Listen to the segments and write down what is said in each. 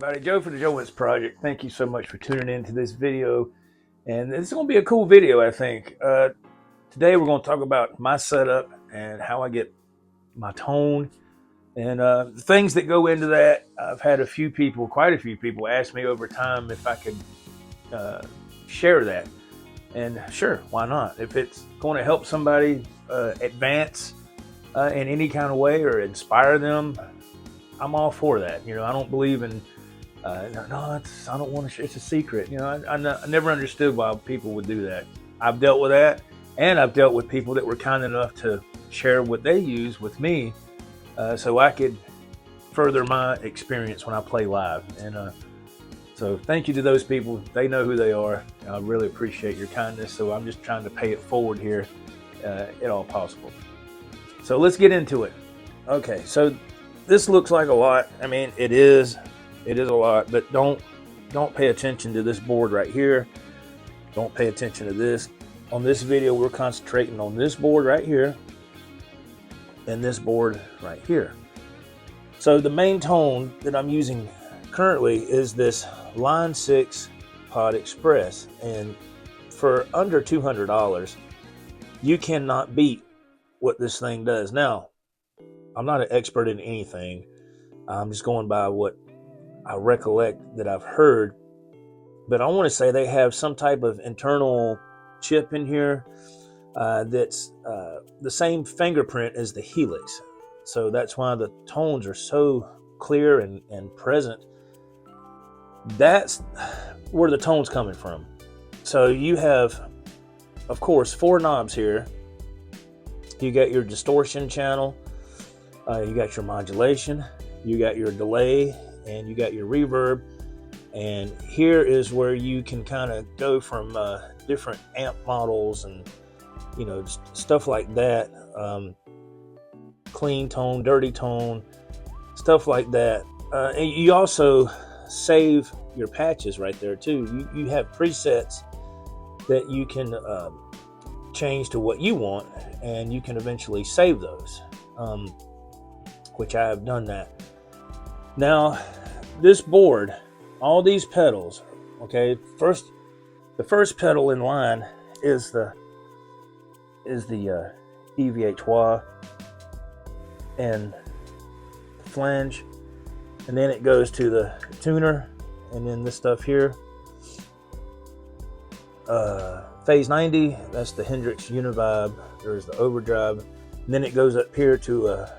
everybody, Joe for the Joe Wentz Project. Thank you so much for tuning in to this video. And this is going to be a cool video, I think. Today we're going to talk about my setup and how I get my tone and the things that go into that. I've had quite a few people ask me over time if I could share that. And sure, why not? If it's going to help somebody advance in any kind of way or inspire them, I'm all for that. You know, I don't believe in, I don't want to share, it's a secret. You know, I never understood why people would do that. I've dealt with that, and I've dealt with people that were kind enough to share what they use with me so I could further my experience when I play live. And so thank you to those people. They know who they are. I really appreciate your kindness. So I'm just trying to pay it forward here at all possible. So let's get into it. Okay, so this looks like a lot. I mean, it is a lot, but don't pay attention to this board right here. Don't pay attention to this. On this video, we're concentrating on this board right here and this board right here. So the main tone that I'm using currently is this Line 6 Pod Express, and for under $200, you cannot beat what this thing does. Now, I'm not an expert in anything. I'm just going by what I recollect that I've heard. But I want to say they have some type of internal chip in here that's the same fingerprint as the Helix. So that's why the tones are so clear and present. That's where the tone's coming from. So you have, of course, 4 knobs here. You got your distortion channel. You got your modulation, you got your delay, and you got your reverb. And here is where you can kind of go from different amp models and, you know, stuff like that. Clean tone, dirty tone, stuff like that. And you also save your patches right there too. You have presets that you can change to what you want, and you can eventually save those. Which I have done that. Now, this board, all these pedals, okay, the first pedal in line is the EVH Wolfgang and the flange, and then it goes to the tuner, and then this stuff here, phase 90, that's the Hendrix Univibe. There's the overdrive, and then it goes up here to a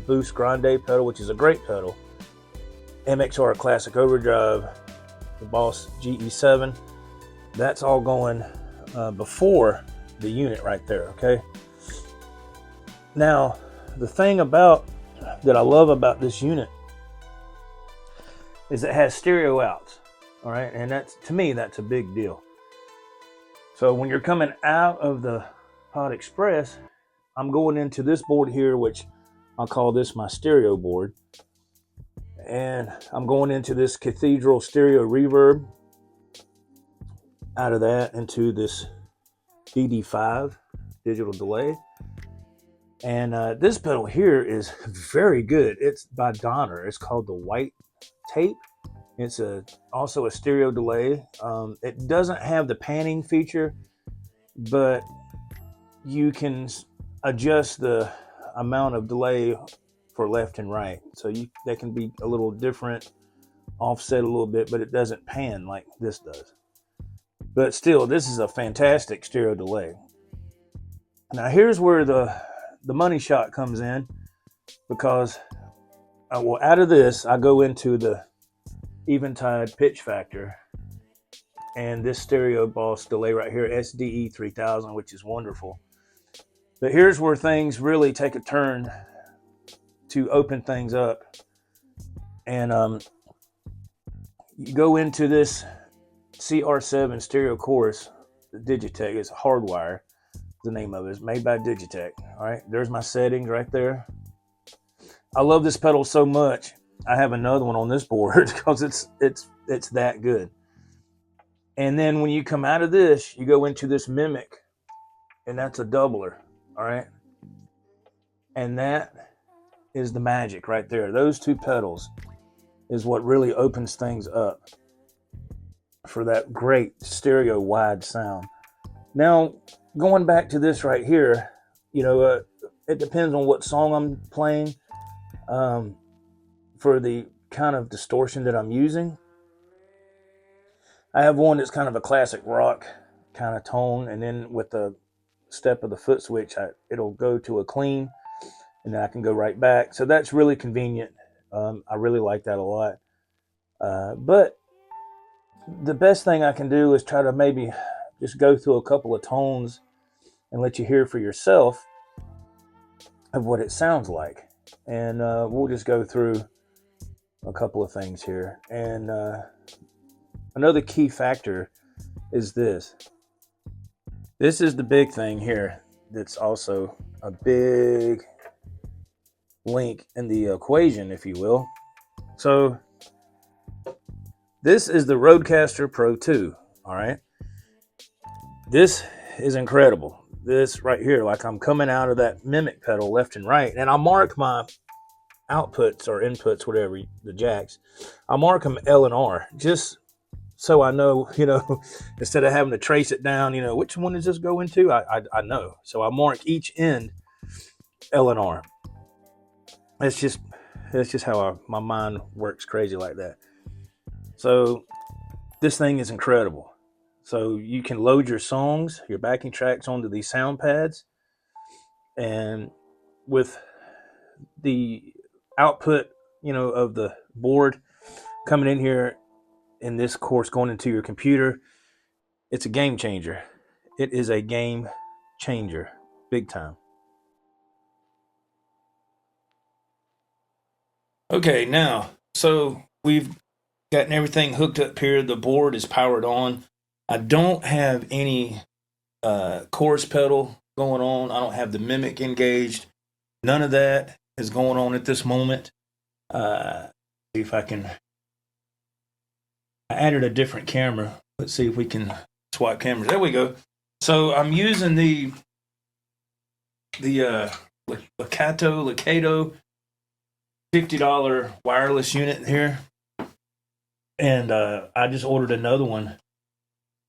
Boost Grande pedal, which is a great pedal. MXR Classic Overdrive, the Boss GE7. That's all going before the unit right there, okay? Now, the thing that I love about this unit is it has stereo outs, all right? And to me, that's a big deal. So when you're coming out of the Pod Express, I'm going into this board here, which I'll call this my stereo board. And I'm going into this Cathedral stereo reverb. Out of that into this DD5 digital delay. And this pedal here is very good. It's by Donner. It's called the White Tape. It's also a stereo delay. It doesn't have the panning feature, but you can adjust the amount of delay for left and right, so they can be a little different, offset a little bit, but it doesn't pan like this does. But still, this is a fantastic stereo delay. Now here's where the money shot comes in, because out of this I go into the Eventide pitch factor and this Stereo Boss delay right here, SDE 3000, which is wonderful. But here's where things really take a turn to open things up. And you go into this CR7 stereo chorus, the Digitech. It's Hardwire, the name of it. It's made by Digitech. All right, there's my settings right there. I love this pedal so much. I have another one on this board because it's that good. And then when you come out of this, you go into this Mimic, and that's a doubler. All right, and that is the magic right there. Those two pedals is what really opens things up for that great stereo wide sound. Now, going back to this right here, it depends on what song I'm playing for the kind of distortion that I'm using. I have one that's kind of a classic rock kind of tone, and then with the step of the foot switch, it'll go to a clean, and then I can go right back. So that's really convenient. I really like that a lot. But the best thing I can do is try to maybe just go through a couple of tones and let you hear for yourself of what it sounds like. And we'll just go through a couple of things here. And another key factor is this. This is the big thing here that's also a big link in the equation, if you will. So this is the Rodecaster Pro 2, all right? This is incredible. This right here, like I'm coming out of that mimic pedal left and right, and I mark my outputs or inputs, whatever, the jacks. I mark them L and R, just so I know, instead of having to trace it down, which one does this go into? I know. So I mark each end L and R. That's just how my mind works crazy like that. So this thing is incredible. So you can load your songs, your backing tracks onto these sound pads, and with the output, of the board coming in here, in this course going into your computer, it's a game changer. It is a game changer, big time. Okay, now, so we've gotten everything hooked up here. The board is powered on. I don't have any chorus pedal going on. I don't have the mimic engaged. None of that is going on at this moment. See if I can. I added a different camera. Let's see if we can swap cameras. There we go. So I'm using the Legato $50 wireless unit here, and I just ordered another one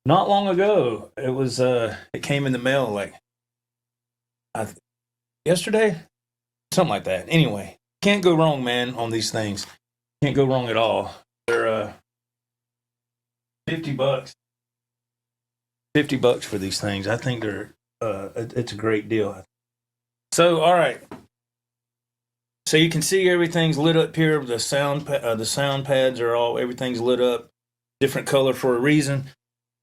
not long ago. It came in the mail yesterday, something like that. Anyway, can't go wrong, man, on these things. Can't go wrong at all. They're $50. $50 for these things. I think it's a great deal. So, all right. So you can see everything's lit up here. The sound pads are everything's lit up, different color for a reason.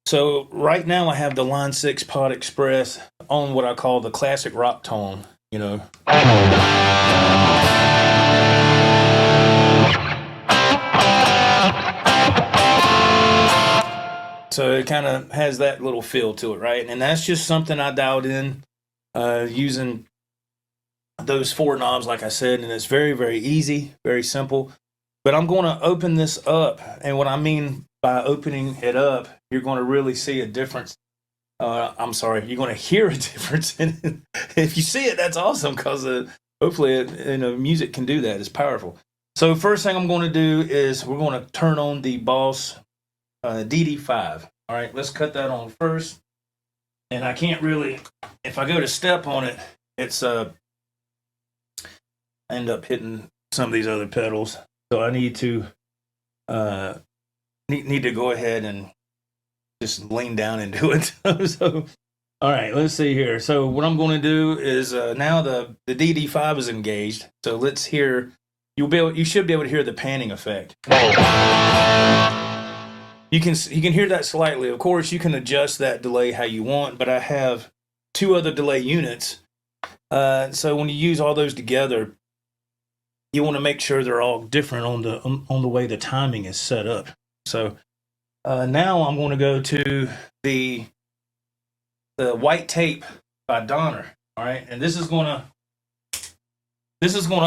So right now I have the Line 6 Pod Express on what I call the classic rock tone, So it kind of has that little feel to it, right? And that's just something I dialed in using those 4 knobs, like I said, and it's very, very easy, very simple. But I'm going to open this up, and what I mean by opening it up, you're going to really see a difference. You're going to hear a difference in it. If you see it, that's awesome, because hopefully, music can do that. It's powerful. So first thing I'm going to do is we're going to turn on the Boss DD5. All right, let's cut that on first. And I can't really, if I go to step on it, it's end up hitting some of these other pedals. So I need to need to go ahead and just lean down and do it. So, all right, let's see here. So what I'm going to do is now the DD5 is engaged. So let's hear. You should be able to hear the panning effect. You can hear that slightly. Of course, you can adjust that delay how you want, but I have 2 other delay units. So when you use all those together, you want to make sure they're all different on the way the timing is set up. So now I'm going to go to the White Tape by Donner. All right, and this is going to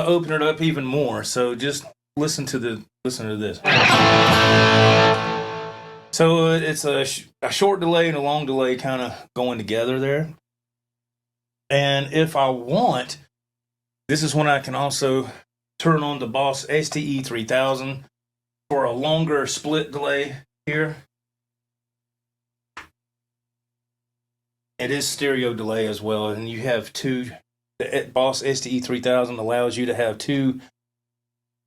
open it up even more. So just listen to this. So it's a short delay and a long delay kind of going together there. And if I want, this is when I can also turn on the Boss STE 3000. for a longer split delay here. It is stereo delay as well, and you have two. The Boss STE 3000 allows you to have two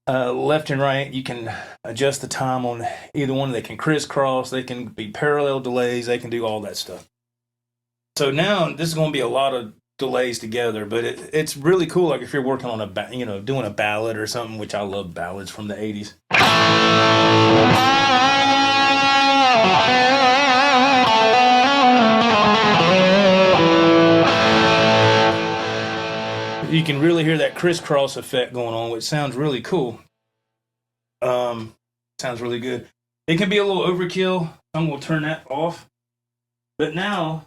left and right. You can adjust the time on either one. They can crisscross. They can be parallel delays. They can do all that stuff. So now this is going to be a lot of delays together, but it's really cool. Like if you're working on doing a ballad or something, which I love ballads from the 80s. You can really hear that crisscross effect going on, which sounds really cool. Sounds really good. It can be a little overkill. I'm going to turn that off. But now,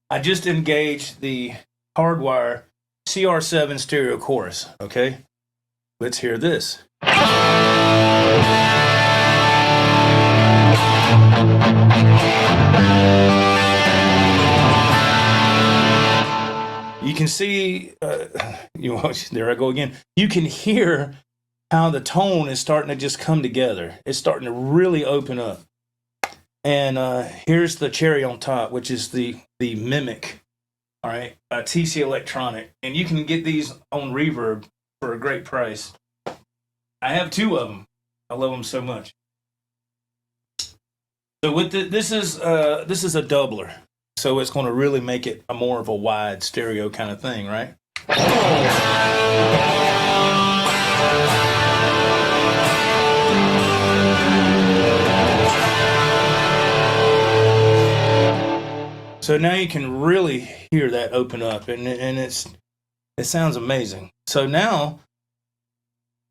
I just engaged the hardwire CR7 stereo chorus, okay? Let's hear this. You can see, there I go again. You can hear how the tone is starting to just come together. It's starting to really open up. And here's the cherry on top, which is the Mimic, all right, TC Electronic. And you can get these on Reverb for a great price. I have two of them. I love them so much. So with this is a doubler. So it's going to really make it a more of a wide stereo kind of thing, right? So now you can really hear that open up, and it sounds amazing. So now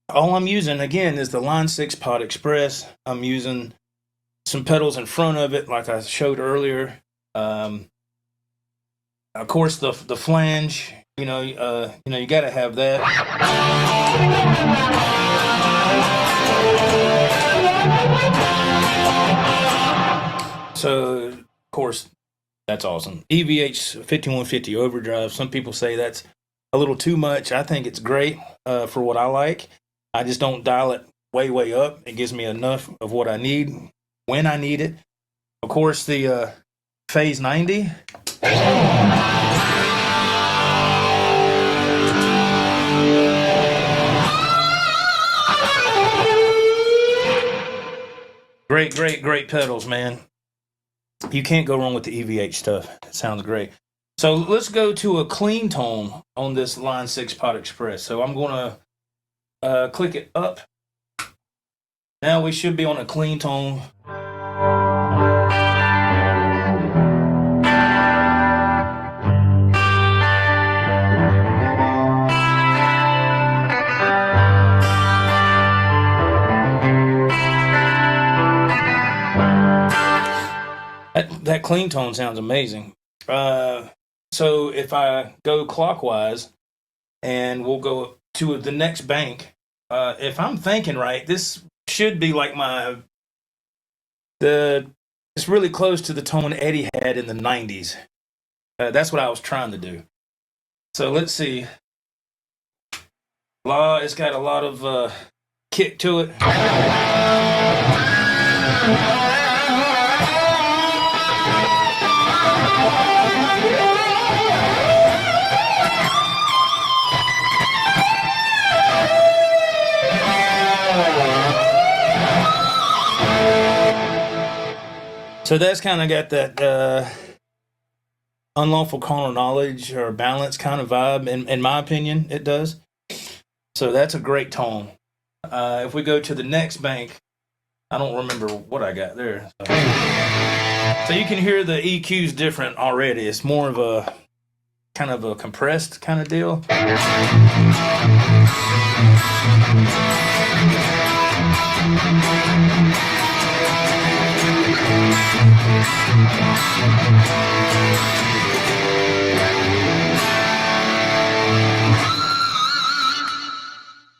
all I'm using again is the Line 6 Pod Express. I'm using some pedals in front of it, like I showed earlier. Of course, the flange. You got to have that. So, of course, that's awesome. EVH 5150 overdrive. Some people say that's a little too much. I think it's great for what I like. I just don't dial it way up. It gives me enough of what I need when I need it. Of course, the Phase 90. Great pedals, man. You can't go wrong with the EVH stuff. It sounds great. So let's go to a clean tone on this Line 6 Pod Express. So I'm going to click it up. Now we should be on a clean tone. That clean tone sounds amazing. So if I go clockwise, and we'll go to the next bank, if I'm thinking right, this should be like it's really close to the tone Eddie had in the 90s. That's what I was trying to do. So let's see. It's got a lot of kick to it. So that's kind of got that unlawful carnal knowledge or balance kind of vibe. In my opinion, it does. So that's a great tone. If we go to the next bank, I don't remember what I got there. So you can hear the EQ's different already. It's more of a kind of a compressed kind of deal.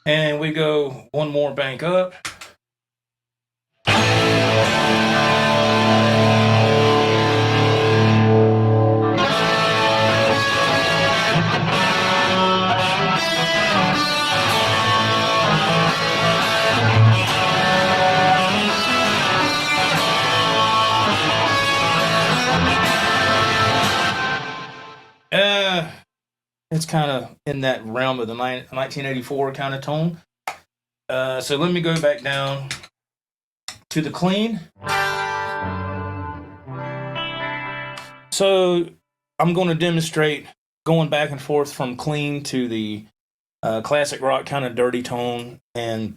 And we go one more bank up. It's kind of in that realm of the 1984 kind of tone. So let me go back down to the clean. So I'm going to demonstrate going back and forth from clean to the classic rock kind of dirty tone, and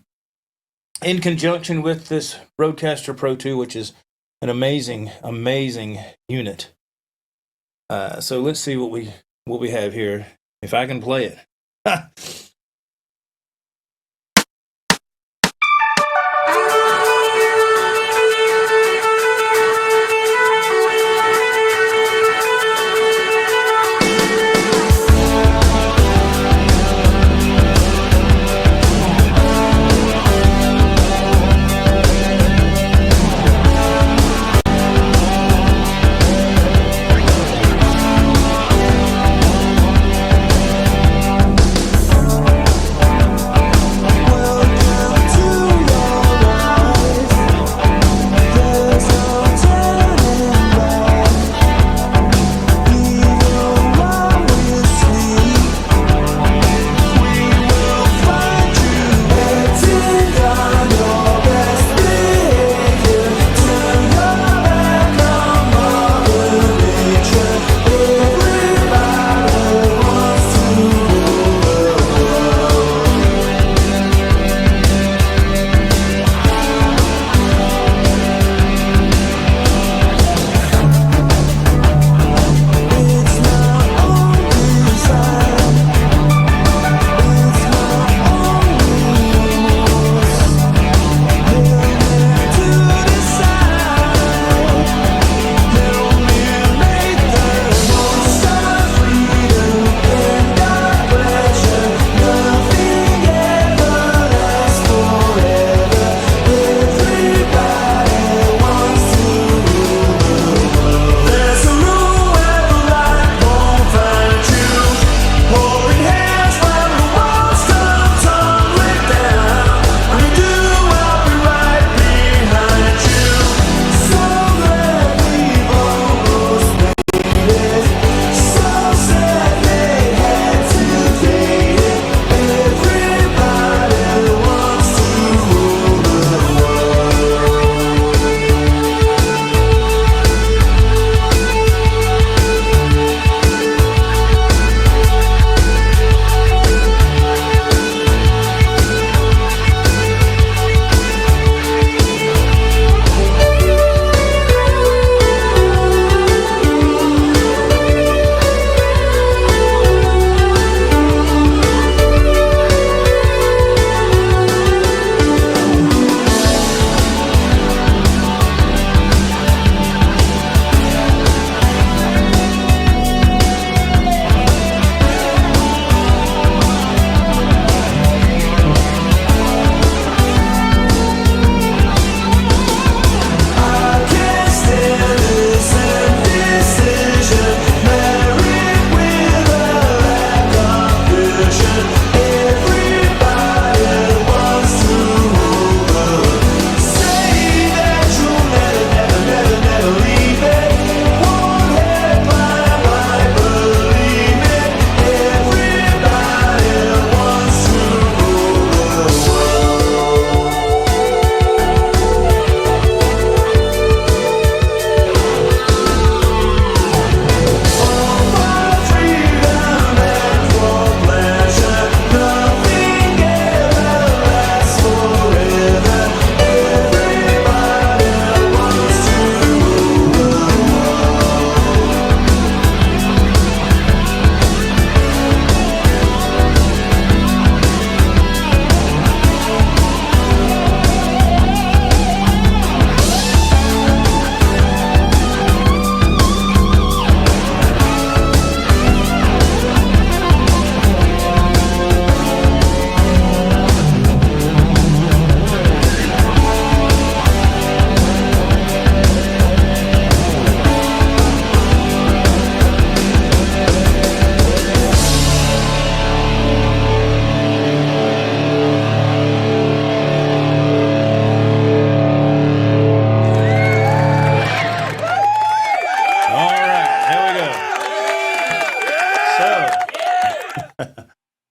in conjunction with this Rodecaster Pro 2, which is an amazing unit. So let's see what we have here, if I can play it.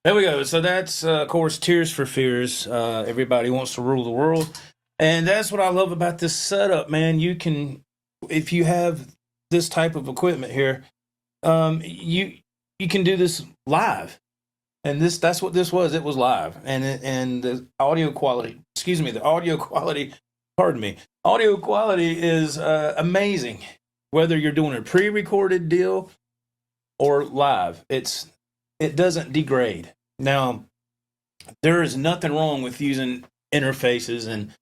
There we go. So that's, of course, Tears for Fears. Everybody wants to rule the world. And that's what I love about this setup, man. You can, if you have this type of equipment here, you can do this live. And that's what this was. It was live. And the audio quality, pardon me, audio quality is amazing. Whether you're doing a pre-recorded deal or live, it doesn't degrade. Now, there is nothing wrong with using interfaces and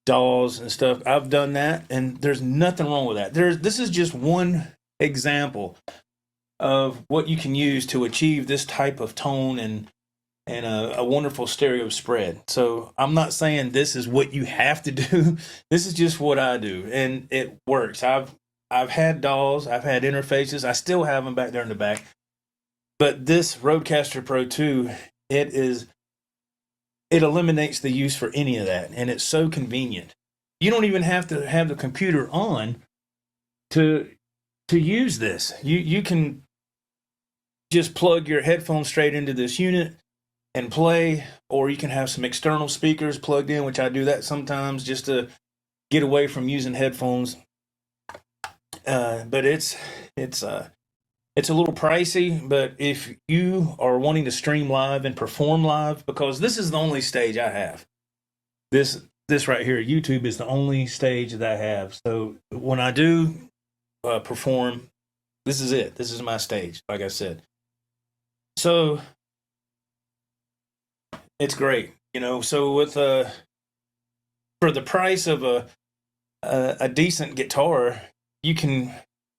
DAWs and stuff. I've done that, and there's nothing wrong with that. This is just one example of what you can use to achieve this type of tone and a wonderful stereo spread. So I'm not saying this is what you have to do. This is just what I do, and it works. I've had DAWs, I've had interfaces, I still have them back there in the back. But this Rodecaster Pro 2, it eliminates the use for any of that, and it's so convenient. You don't even have to have the computer on to use this. You can just plug your headphones straight into this unit and play, or you can have some external speakers plugged in, which I do that sometimes just to get away from using headphones. But it's a little pricey, but if you are wanting to stream live and perform live, because this is the only stage I have. This right here, YouTube, is the only stage that I have. So when I do perform, this is it. This is my stage, like I said. So it's great, you know. So with for the price of a decent guitar, you can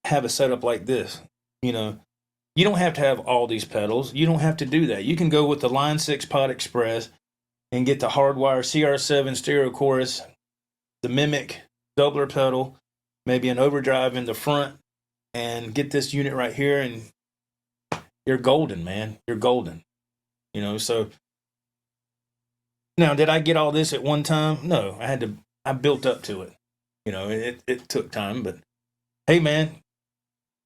have a setup like this. You know, you don't have to have all these pedals. You don't have to do that. You can go with the Line 6 Pod Express and get the hardwire CR7 stereo chorus, the Mimic doubler pedal, maybe an overdrive in the front, and get this unit right here, and you're golden, man. You're golden. You know, so now, did I get all this at one time? No, I built up to it. You know, it took time, but hey, man,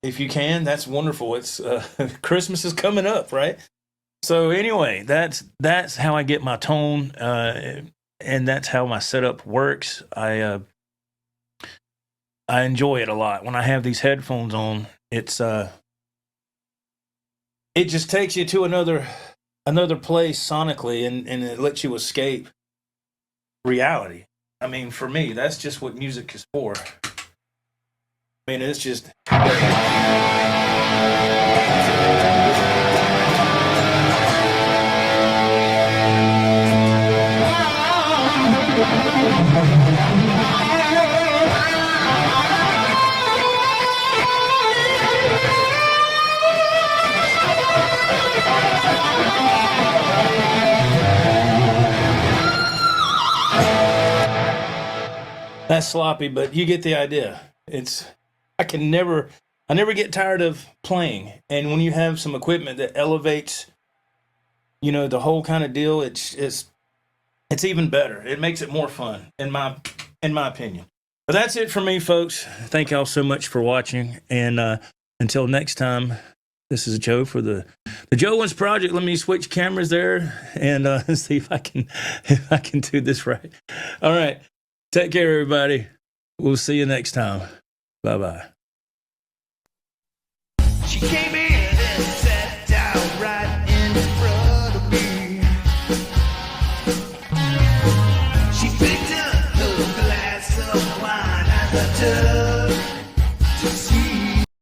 if you can, that's wonderful. It's Christmas is coming up, right? So anyway, that's how I get my tone, and that's how my setup works. I enjoy it a lot when I have these headphones on. It just takes you to another place sonically, and it lets you escape reality. I mean, for me, that's just what music is for. I mean, it's just... That's sloppy, but you get the idea. I never get tired of playing. And when you have some equipment that elevates, you know, the whole kind of deal, it's even better. It makes it more fun, in my opinion. But that's it for me, folks. Thank y'all so much for watching. And until next time, this is Joe for the Joe Wentz Project. Let me switch cameras there and see if I can do this right. All right. Take care, everybody. We'll see you next time. Bye-bye. She came in and sat down right in front of me. She picked up a glass of wine as I took